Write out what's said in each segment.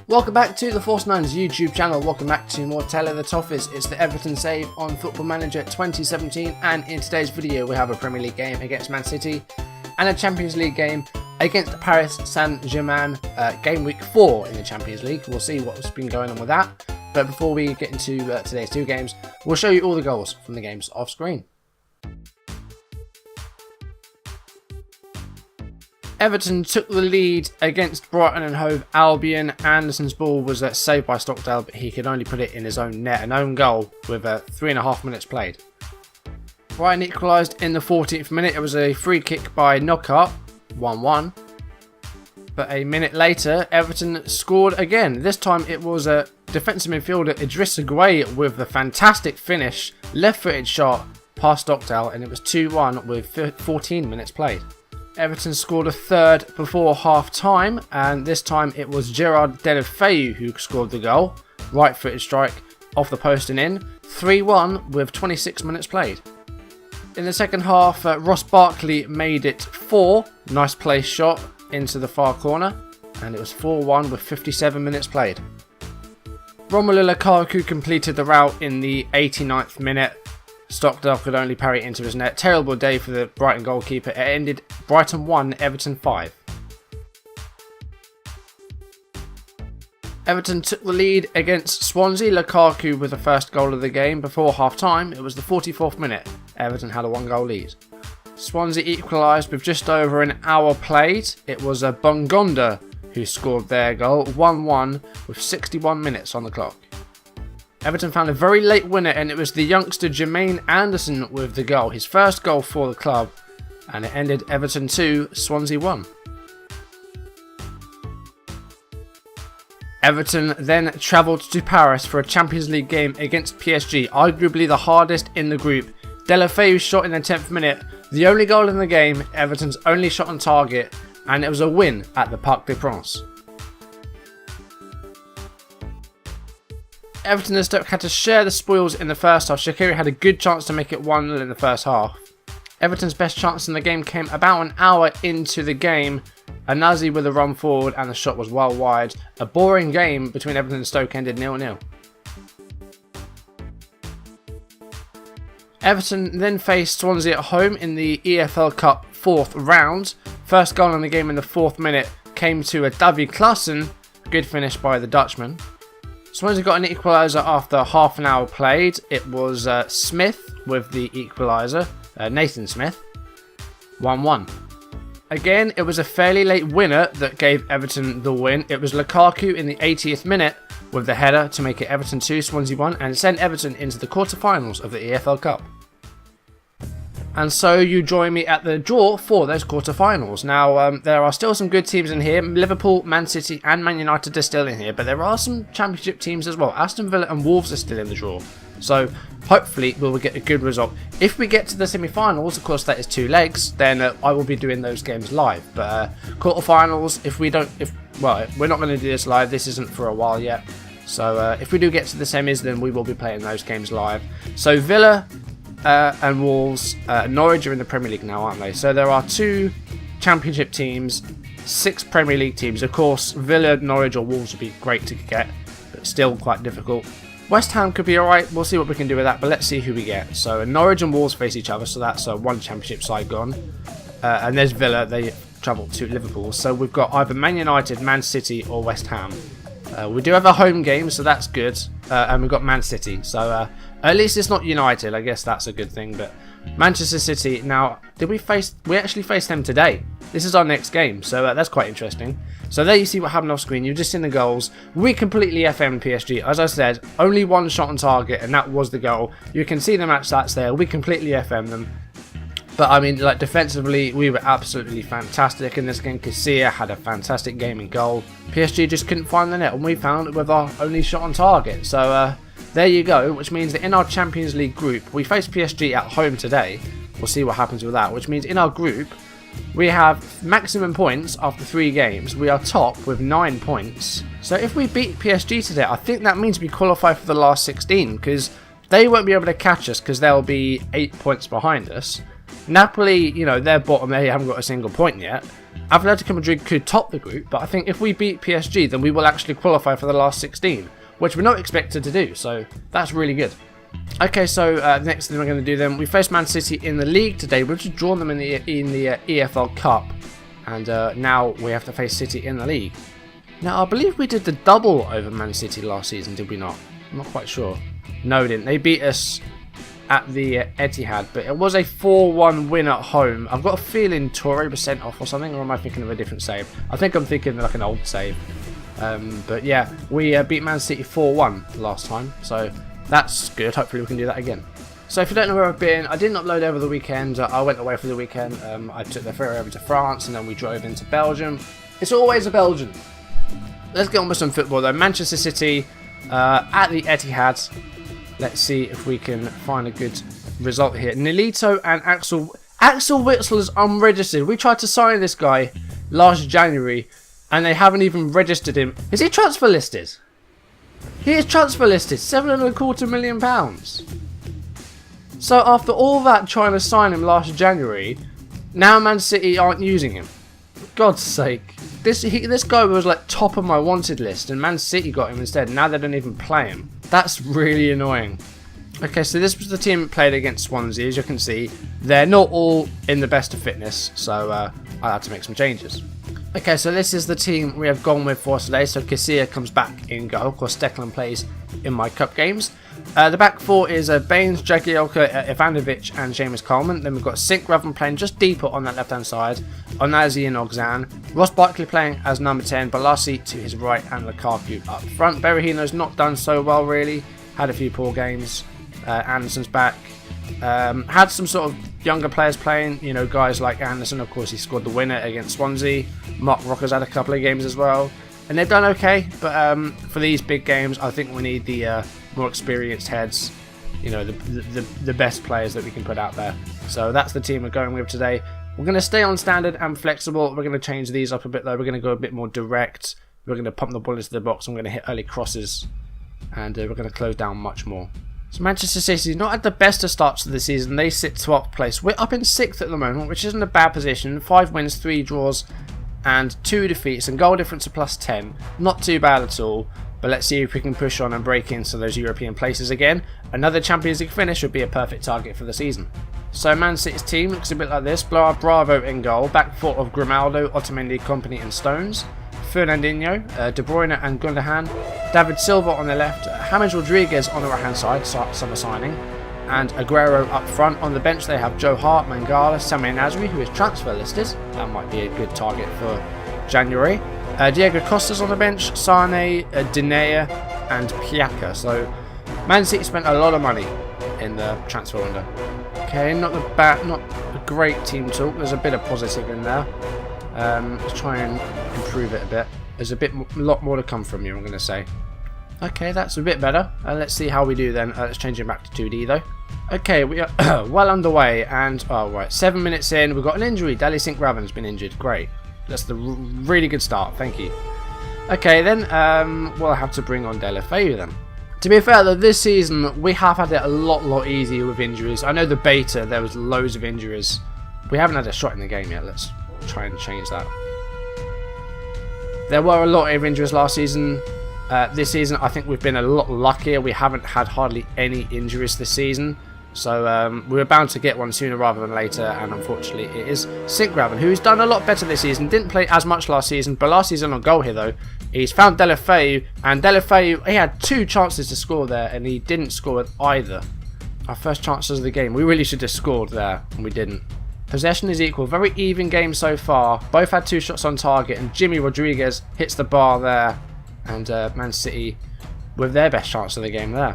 Welcome back to the Force9's YouTube channel. Welcome back to more Tale of the Toffees. It's the Everton save on Football Manager 2017, and in today's video we have a Premier League game against Man City and a Champions League game against Paris Saint-Germain, game week 4 in the Champions League. We'll see what's been going on with that. But before we get into today's two games, we'll show you all the goals from the games off screen. Everton took the lead against Brighton and Hove Albion. Anderson's ball was saved by Stockdale, but he could only put it in his own net, an own goal with 3.5 minutes played. Brighton equalised in the 14th minute. It was a free kick by Knockout, 1-1. But a minute later, Everton scored again. This time it was a defensive midfielder, Idrissa Gueye, with the fantastic finish, left-footed shot past Stockdale, and it was 2-1 with 14 minutes played. Everton scored a third before half-time, and this time it was Gerard Deulofeu who scored the goal. Right-footed strike off the post and in. 3-1 with 26 minutes played. In the second half, Ross Barkley made it 4. Nice place shot into the far corner, and it was 4-1 with 57 minutes played. Romelu Lukaku completed the route in the 89th minute. Stockdale could only parry it into his net. Terrible day for the Brighton goalkeeper. It ended Brighton 1, Everton 5. Everton took the lead against Swansea. Lukaku with the first goal of the game. Before half-time, it was the 44th minute. Everton had a 1-goal lead. Swansea equalised with just over an hour played. It was Bongonda who scored their goal, 1-1 with 61 minutes on the clock. Everton found a very late winner, and it was the youngster Jermaine Anderson with the goal, his first goal for the club, and it ended Everton 2, Swansea 1. Everton then travelled to Paris for a Champions League game against PSG, arguably the hardest in the group. Deulofeu shot in the 10th minute, the only goal in the game, Everton's only shot on target, and it was a win at the Parc des Princes. Everton and Stoke had to share the spoils in the first half. Shaqiri had a good chance to make it 1-0 in the first half. Everton's best chance in the game came about an hour into the game. Anazi with a run forward and the shot was well wide. A boring game between Everton and Stoke ended 0-0. Everton then faced Swansea at home in the EFL Cup 4th round. First goal in the game in the 4th minute came to a David Klaassen. Good finish by the Dutchman. Swansea got an equaliser after half an hour played. It was Smith with the equaliser, Nathan Smith, 1-1. Again, it was a fairly late winner that gave Everton the win. It was Lukaku in the 80th minute with the header to make it Everton 2, Swansea 1, and send Everton into the quarter-finals of the EFL Cup. And so you join me at the draw for those quarter-finals. Now, there are still some good teams in here. Liverpool, Man City and Man United are still in here. But there are some Championship teams as well. Aston Villa and Wolves are still in the draw. So, hopefully, we will get a good result. If we get to the semi-finals, of course, that is 2 legs, then I will be doing those games live. But quarter-finals, we're not going to do this live. This isn't for a while yet. So, if we do get to the semis, then we will be playing those games live. So, Villa and Wolves, Norwich are in the Premier League now, aren't they? So there are 2 Championship teams, 6 Premier League teams. Of course, Villa, Norwich or Wolves would be great to get, but still quite difficult. West Ham could be alright, we'll see what we can do with that, but let's see who we get. So Norwich and Wolves face each other, so that's 1 Championship side gone. And there's Villa, they travel to Liverpool. So we've got either Man United, Man City or West Ham. We do have a home game, so that's good. And we've got Man City, so at least it's not United. I guess that's a good thing. But Manchester City, now, we actually faced them today. This is our next game, so that's quite interesting. So there you see what happened off screen. You've just seen the goals. We completely FM'd PSG. As I said, only 1 shot on target, and that was the goal. You can see the match stats there. We completely FM'd them. But I mean, like, defensively, we were absolutely fantastic in this game. Casilla had a fantastic game in goal. PSG just couldn't find the net, and we found it with our only shot on target. So there you go, which means that in our Champions League group, we face PSG at home today. We'll see what happens with that, which means in our group, we have maximum points after 3 games. We are top with 9 points. So if we beat PSG today, I think that means we qualify for the last 16, because they won't be able to catch us because they'll be 8 points behind us. Napoli, they're bottom, they haven't got a single point yet. Atletico Madrid could top the group, but I think if we beat PSG, then we will actually qualify for the last 16, which we're not expected to do, so that's really good. Okay, so next thing we're going to do then, we faced Man City in the league today. We've just drawn them in the EFL Cup, and now we have to face City in the league. Now, I believe we did the double over Man City last season, did we not? I'm not quite sure. No, we didn't. They beat us at the Etihad, but it was a 4-1 win at home. I've got a feeling Torre was sent off or something, or am I thinking of a different save? I think I'm thinking like an old save. But yeah, we beat Man City 4-1 last time, so that's good. Hopefully we can do that again. So if you don't know where I've been, I didn't upload over the weekend. I went away for the weekend. I took the ferry over to France, and then we drove into Belgium. It's always a Belgian. Let's get on with some football though. Manchester City at the Etihad. Let's see if we can find a good result here. Nolito and Axel Witsel is unregistered. We tried to sign this guy last January, and they haven't even registered him. Is he transfer listed? He is transfer listed, £7.25 million. So after all that trying to sign him last January, now Man City aren't using him. For God's sake. This guy was like top of my wanted list, and Man City got him instead. Now they don't even play him. That's really annoying. Okay, so this was the team that played against Swansea. As you can see, they're not all in the best of fitness, so I had to make some changes. Okay, so this is the team we have gone with for today. So Casilla comes back in goal. Of course, Declan plays in my cup games. The back four is Baines, Jagielka, Ivanovic and James Coleman. Then we've got Sinkgraven playing just deeper on that left-hand side. Onazi and Oxan. Ross Barkley playing as number 10. Balassi to his right and Lukaku up front. Berahino's not done so well, really. Had a few poor games. Anderson's back. Had some sort of younger players playing, you know, guys like Anderson. Of course, he scored the winner against Swansea. Mark Rocker's had a couple of games as well, and they've done okay. But for these big games, I think we need the more experienced heads, you know, the best players that we can put out there. So that's the team we're going with today. We're going to stay on standard and flexible. We're going to change these up a bit though. We're going to go a bit more direct. We're going to pump the ball into the box. I'm going to hit early crosses, and we're going to close down much more. So Manchester City not had the best of starts to the season. They sit 12th place. We're up in 6th at the moment, which isn't a bad position. 5 wins, 3 draws, and 2 defeats, and goal difference of +10. Not too bad at all. But let's see if we can push on and break into those European places again. Another Champions League finish would be a perfect target for the season. So Man City's team looks a bit like this. Bravo in goal. Back four of Grimaldo, Otamendi, Kompany and Stones. Fernandinho, De Bruyne and Gundogan. David Silva on the left. James Rodriguez on the right hand side, summer signing. And Aguero up front. On the bench they have Joe Hart, Mangala, Sami Nasri, who is transfer listed. That might be a good target for January. Diego Costa's on the bench, Sane, Dinea and Piaka. So Man City spent a lot of money in the transfer window. Okay, not a great team talk. There's a bit of positive in there. Let's try and improve it a bit. There's a lot more to come from you, I'm going to say. Okay, that's a bit better. Let's see how we do then. Let's change it back to 2D though. Okay, we are well underway, and oh right, 7 minutes in, we've got an injury. Deli Sinkgraven's been injured. Great. That's the really good start, thank you. Okay then, we'll have to bring on Deulofeu then. To be fair though, this season we have had it a lot easier with injuries. I know the beta, there was loads of injuries. We haven't had a shot in the game yet, let's try and change that. There were a lot of injuries last season. This season I think we've been a lot luckier. We haven't had hardly any injuries this season. So we were bound to get one sooner rather than later, and unfortunately it is Sinkgraven, who's done a lot better this season. Didn't play as much last season, but last season on goal here though, he's found Deulofeu, and Deulofeu, he had 2 chances to score there, and he didn't score with either. Our first chances of the game. We really should have scored there, and we didn't. Possession is equal. Very even game so far. Both had 2 shots on target, and Jimmy Rodriguez hits the bar there, and Man City with their best chance of the game there.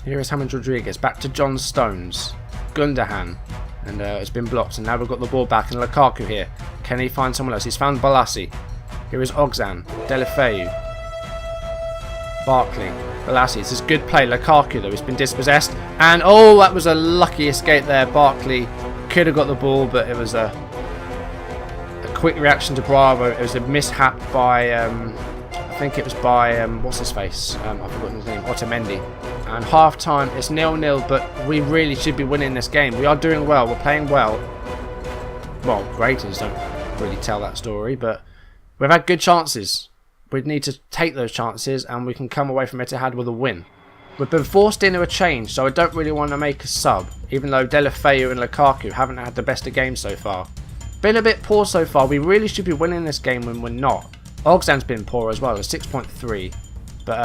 Here is James Rodriguez, back to John Stones, Gundogan, and it's been blocked, and now we've got the ball back, and Lukaku here. Can he find someone else? He's found Balassi. Here is Oxan, Deulofeu, Barkley, Balassi. This is good play. Lukaku though, he's been dispossessed, and oh, that was a lucky escape there. Barkley could have got the ball, but it was a quick reaction to Bravo. It was a mishap by, I think it was by, what's his face? I've forgotten his name, Otamendi. And half time, it's 0-0, but we really should be winning this game. We are doing well, we're playing well. Well, great is really tell that story, but we've had good chances. We need to take those chances and we can come away from Etihad with a win. We've been forced into a change, so I don't really want to make a sub, even though Deulofeu and Lukaku haven't had the best of games so far. Been a bit poor so far. We really should be winning this game when we're not. Ogsan's been poor as well, a 6.3. But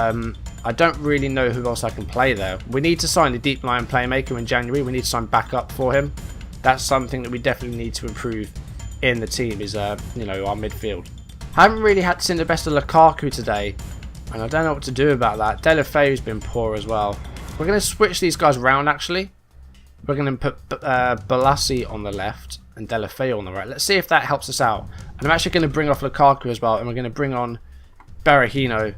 I don't really know who else I can play there. We need to sign the deep line playmaker in January. We need to sign backup for him. That's something that we definitely need to improve in the team, is our midfield. I haven't really had to see the best of Lukaku today, and I don't know what to do about that. Deulofeu's been poor as well. We're going to switch these guys around actually. We're going to put Balassi on the left and Deulofeu on the right. Let's see if that helps us out. And I'm actually going to bring off Lukaku as well, and we're going to bring on Berahino.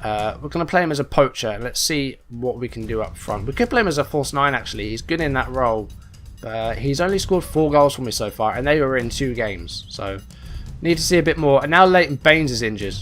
We're going to play him as a poacher. Let's see what we can do up front. We could play him as a false 9 actually. He's good in that role. He's only scored 4 goals for me so far, and they were in 2 games. So, need to see a bit more. And now Leighton Baines is injured.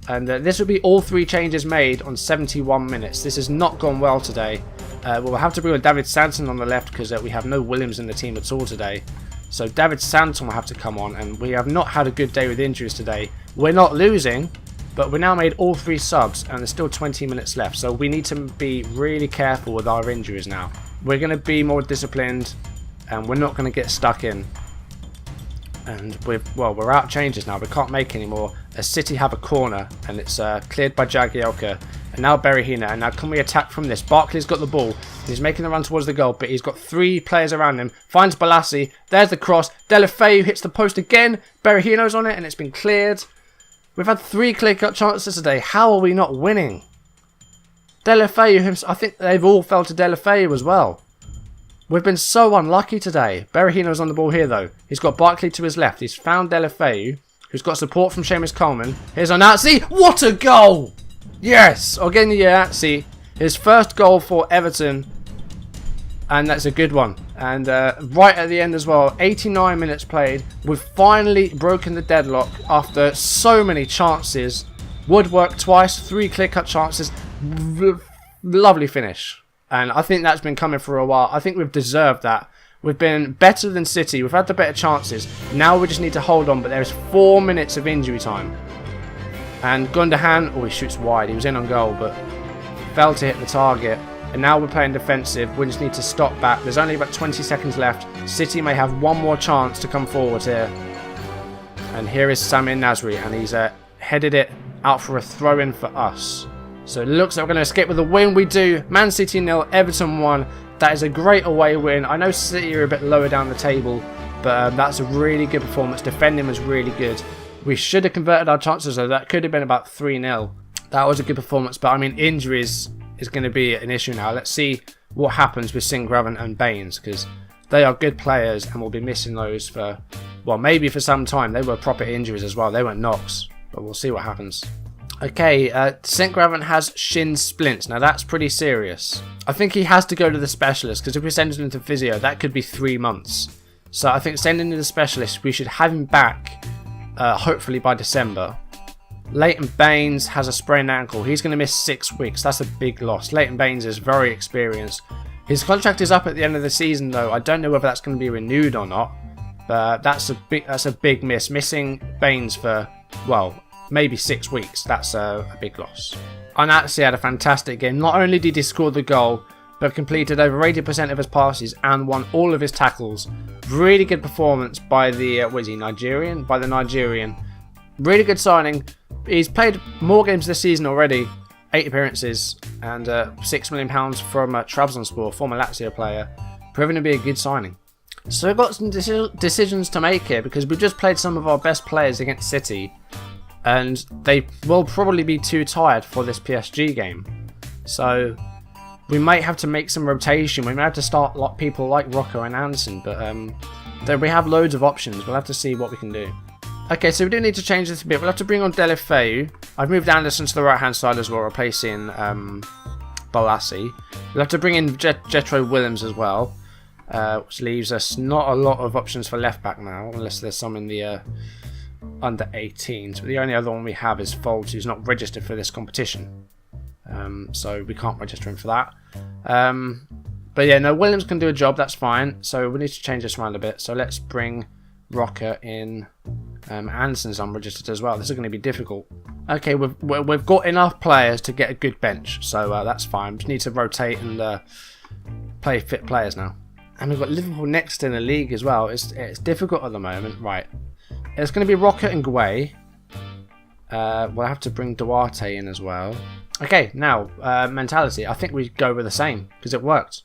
And this will be all 3 changes made on 71 minutes. This has not gone well today. We'll have to bring on David Santon on the left because we have no Williams in the team at all today. So David Santon will have to come on, and we have not had a good day with injuries today. We're not losing, but we now made all 3 subs and there's still 20 minutes left. So we need to be really careful with our injuries now. We're going to be more disciplined and we're not going to get stuck in. And we're out of changes now. We can't make any more. As City have a corner and it's cleared by Jagielka. And now Berahino. And now can we attack from this? Barkley's got the ball. He's making the run towards the goal, but he's got 3 players around him. Finds Balassi. There's the cross. Deulofeu hits the post again. Berahino's on it and it's been cleared. We've had 3 clear-cut chances today. How are we not winning? Deulofeu, I think they've all fell to Deulofeu as well. We've been so unlucky today. Berahino's on the ball here though. He's got Barkley to his left. He's found Deulofeu, who's got support from Seamus Coleman. Here's Onatsi. What a goal! Yes! Ogeni Onatsi. His first goal for Everton. And that's a good one. And right at the end as well, 89 minutes played. We've finally broken the deadlock after so many chances. Woodwork twice, 3 clear-cut chances. Lovely finish. And I think that's been coming for a while. I think we've deserved that. We've been better than City. We've had the better chances. Now we just need to hold on. But there's 4 minutes of injury time. And Gundogan, he shoots wide. He was in on goal, but failed to hit the target. And now we're playing defensive. We just need to stop back. There's only about 20 seconds left. City may have one more chance to come forward here. And here is Samir Nasri. And he's headed it out for a throw-in for us. So it looks like we're going to escape with a win. We do. Man City 0, Everton 1. That is a great away win. I know City are a bit lower down the table, but that's a really good performance. Defending was really good. We should have converted our chances though. That could have been about 3-0. That was a good performance, but I mean injuries is going to be an issue now. Let's see what happens with Singh-Graven and Baines, because they are good players and we'll be missing those for, well, maybe for some time. They were proper injuries as well. They weren't knocks, but we'll see what happens. Okay, Singh-Graven has shin splints. Now that's pretty serious. I think he has to go to the specialist, because if we send him to physio, that could be 3 months. So I think sending him to the specialist, we should have him back hopefully by December. Leighton Baines has a sprained ankle. He's going to miss 6 weeks. That's a big loss. Leighton Baines is very experienced. His contract is up at the end of the season though. I don't know whether that's going to be renewed or not. But that's a big miss. Missing Baines for, well, maybe 6 weeks. That's a big loss. Onatsi had a fantastic game. Not only did he score the goal, but completed over 80% of his passes and won all of his tackles. Really good performance by the, Nigerian? By the Nigerian. Really good signing. He's played more games this season already. 8 appearances and £6 million from Trabzonspor, former Lazio player. Proving to be a good signing. So we've got some decisions to make here, because we've just played some of our best players against City. And they will probably be too tired for this PSG game. So we might have to make some rotation. We might have to start people like Rocco and Anderson. But we have loads of options. We'll have to see what we can do. Okay, so we do need to change this a bit. We'll have to bring on Deulofeu. I've moved Anderson to the right-hand side as well, replacing Balassi. We'll have to bring in Jetro Williams as well. Which leaves us not a lot of options for left-back now, unless there's some in the under 18s. But the only other one we have is Folds, who's not registered for this competition. So we can't register him for that. But yeah, no, Williams can do a job, that's fine. So we need to change this around a bit. So let's bring Rocker in Anderson's unregistered as well. This is going to be difficult. Okay, we've got enough players to get a good bench, so that's fine. Just need to rotate and play fit players now. And we've got Liverpool next in the league as well. It's difficult at the moment. Right, it's going to be Rocker and Guay. We'll have to bring Duarte in as well. Okay, now mentality. I think we go with the same because it worked.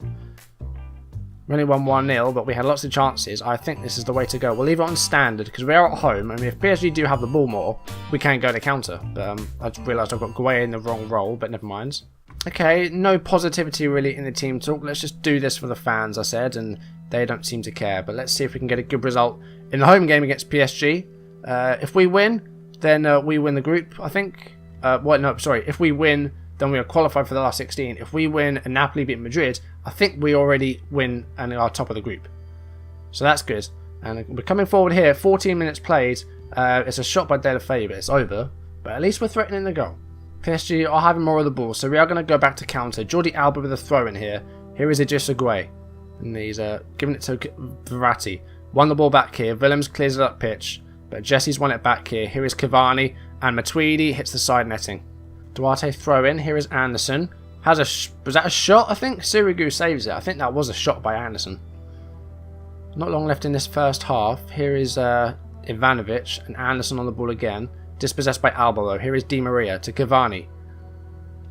We only won 1-0, but we had lots of chances. I think this is the way to go. We'll leave it on standard because we are at home. I mean, if PSG do have the ball more, we can go to counter. But I just realised I've got Guay in the wrong role, but never mind. Okay, no positivity really in the team talk. Let's just do this for the fans, I said, and they don't seem to care. But let's see if we can get a good result in the home game against PSG. If we win, then we win the group, I think. If we win, then we are qualified for the last 16. If we win and Napoli beat Madrid, I think we already win and are top of the group. So that's good. And we're coming forward here. 14 minutes played. It's a shot by Deulofeu, but it's over. But at least we're threatening the goal. PSG are having more of the ball, so we are going to go back to counter. Jordi Alba with a throw in here. Here is Idrissa Gueye. And he's giving it to Verratti. Won the ball back here. Willems clears it up pitch. But Jesse's won it back here. Here is Cavani. And Matuidi hits the side netting. Duarte throw in. Here is Anderson. Was that a shot, I think? Sirigu saves it. I think that was a shot by Anderson. Not long left in this first half. Here is Ivanovic and Anderson on the ball again. Dispossessed by Alba though. Here is Di Maria to Cavani.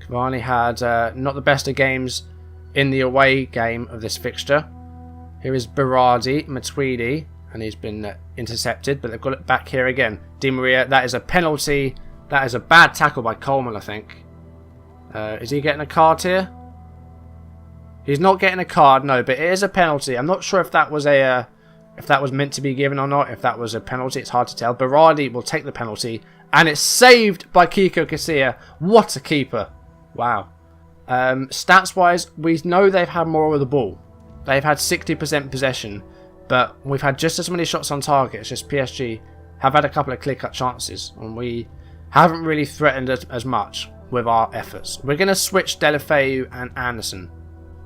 Cavani had not the best of games in the away game of this fixture. Here is Berardi, Matuidi, and he's been intercepted, but they've got it back here again. Di Maria, that is a penalty. That is a bad tackle by Coleman, I think. Is he getting a card here? He's not getting a card, no, but it is a penalty. I'm not sure if that was meant to be given or not. If that was a penalty, it's hard to tell. Berardi will take the penalty, and it's saved by Kiko Casilla. What a keeper! Wow. Stats-wise, we know they've had more of the ball. They've had 60% possession, but we've had just as many shots on target. It's just PSG have had a couple of clear-cut chances, and we haven't really threatened as much with our efforts. We're going to switch Deulofeu and Anderson.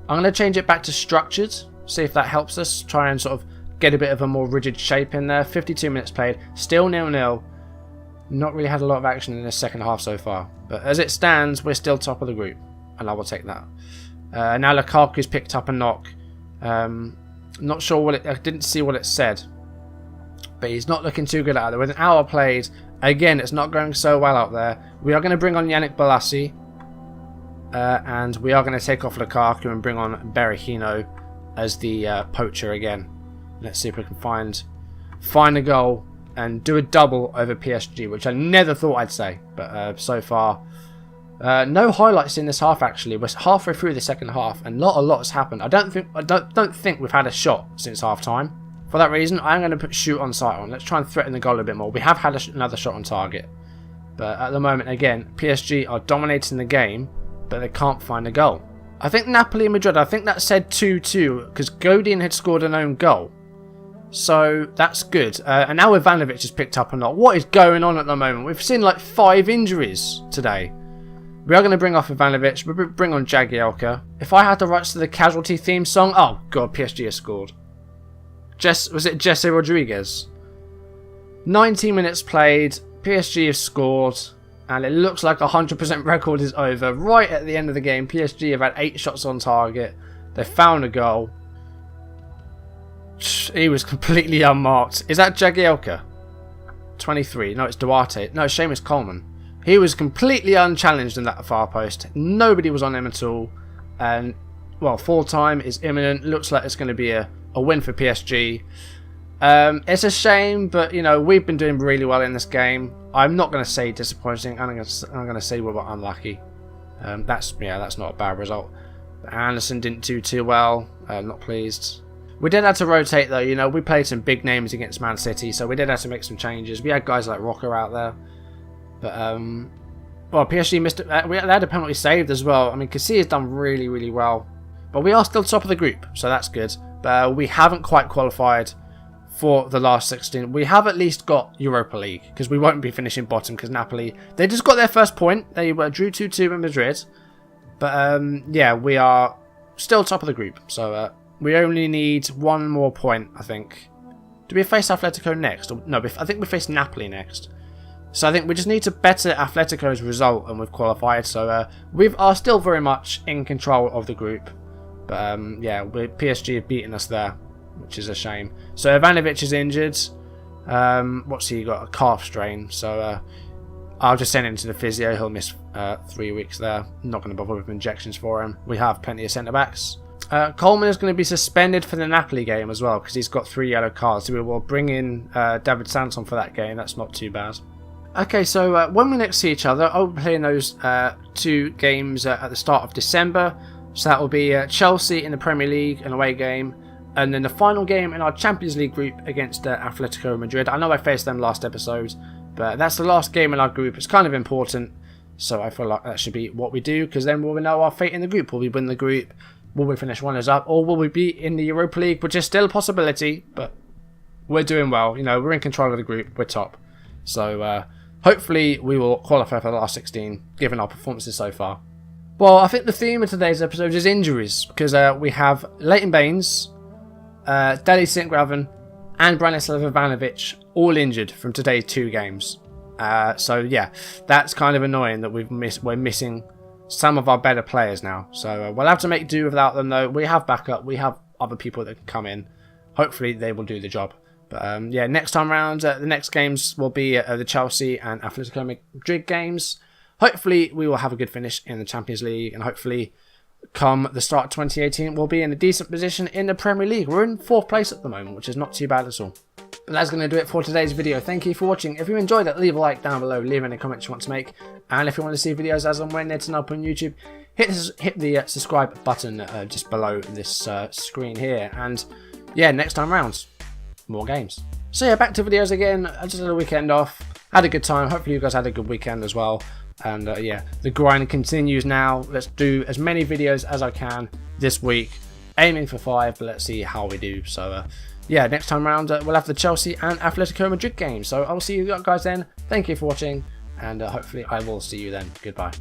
I'm going to change it back to structured, see if that helps us try and sort of get a bit of a more rigid shape in there. 52 minutes played, still 0-0. Not really had a lot of action in the second half so far, but as it stands, we're still top of the group, and I will take that. Now Lukaku's picked up a knock. Not sure what I didn't see what it said, but he's not looking too good out there. With an hour played, again, it's not going so well out there. We are going to bring on Yannick Bolasie, and we are going to take off Lukaku and bring on Berahino as the poacher again. Let's see if we can find a goal and do a double over PSG, which I never thought I'd say, but so far no highlights in this half. Actually, we're halfway through the second half, and not a lot has happened. I don't think we've had a shot since half time. For that reason, I'm going to put shoot on sight on. Let's try and threaten the goal a bit more. We have had another shot on target, but at the moment, again, PSG are dominating the game, but they can't find a goal. I think Napoli and Madrid, I think that said 2-2 because Godin had scored an own goal. So that's good. And now Ivanovic has picked up a knock. What is going on at the moment? We've seen like 5 injuries today. We are going to bring off Ivanovic. We'll bring on Jagielka. If I had the rights to the Casualty theme song... Oh, God, PSG has scored. Was it Jesse Rodriguez? 19 minutes played. PSG has scored. And it looks like a 100% record is over. Right at the end of the game, PSG have had 8 shots on target. They found a goal. He was completely unmarked. Is that Jagielka? 23. No, it's Duarte. No, Seamus Coleman. He was completely unchallenged in that far post. Nobody was on him at all. And, well, full time is imminent. Looks like it's going to be a win for PSG. It's a shame, but, you know, we've been doing really well in this game. I'm not going to say disappointing. I'm going to say we were unlucky. That's not a bad result. But Anderson didn't do too well. Not pleased. We did have to rotate though, you know, we played some big names against Man City, so we did have to make some changes. We had guys like Rocker out there. But, well, PSG missed it. They had a penalty saved as well. I mean, Casillas has done really, really well. But we are still top of the group, so that's good. But we haven't quite qualified for the last 16. We have at least got Europa League, because we won't be finishing bottom, because Napoli, they just got their first point. They drew 2-2 in Madrid. But, yeah, we are still top of the group, so... we only need one more point, I think, Do we face Atletico next? Or, no, I think we face Napoli next. So I think we just need to better Atletico's result and we've qualified. So we are still very much in control of the group. But yeah, PSG have beaten us there, which is a shame. So Ivanovic is injured. What's he got? A calf strain. So I'll just send him to the physio. He'll miss 3 weeks there. I'm not going to bother with injections for him. We have plenty of centre-backs. Coleman is going to be suspended for the Napoli game as well because he's got 3 yellow cards. So we will bring in David Sanson for that game. That's not too bad. Okay, so when we next see each other, I'll be playing those 2 games at the start of December. So that will be Chelsea in the Premier League, an away game, and then the final game in our Champions League group against Atletico Madrid. I know I faced them last episode, but that's the last game in our group. It's kind of important, so I feel like that should be what we do, because then we'll know our fate in the group. Will we win the group? Will we finish runners up? Or will we be in the Europa League, which is still a possibility, but we're doing well. You know, we're in control of the group. We're top. So hopefully we will qualify for the last 16, given our performances so far. Well, I think the theme of today's episode is injuries, because we have Leighton Baines, Deli St-Graven, and Branislav Ivanovic all injured from today's 2 games. So yeah, that's kind of annoying that we're missing some of our better players now. So we'll have to make do without them, though. We have backup. We have other people that can come in. Hopefully they will do the job. But yeah, next time round, the next games will be the Chelsea and Atletico Madrid games. Hopefully we will have a good finish in the Champions League, and hopefully come the start of 2018 we'll be in a decent position in the Premier League. We're in 4th place at the moment, which is not too bad at all. But that's going to do it for today's video. Thank you for watching. If you enjoyed it, leave a like down below, leave any comments you want to make, and if you want to see videos as and when they're turn up on YouTube, hit the subscribe button just below this screen here. And yeah, next time round, more games. So yeah, back to videos again. I just had a weekend off, had a good time. Hopefully you guys had a good weekend as well. And yeah, the grind continues now. Let's do as many videos as I can this week, aiming for 5, but let's see how we do. So yeah, next time round we'll have the Chelsea and Atletico Madrid game. So I'll see you guys then. Thank you for watching, and hopefully I will see you then. Goodbye.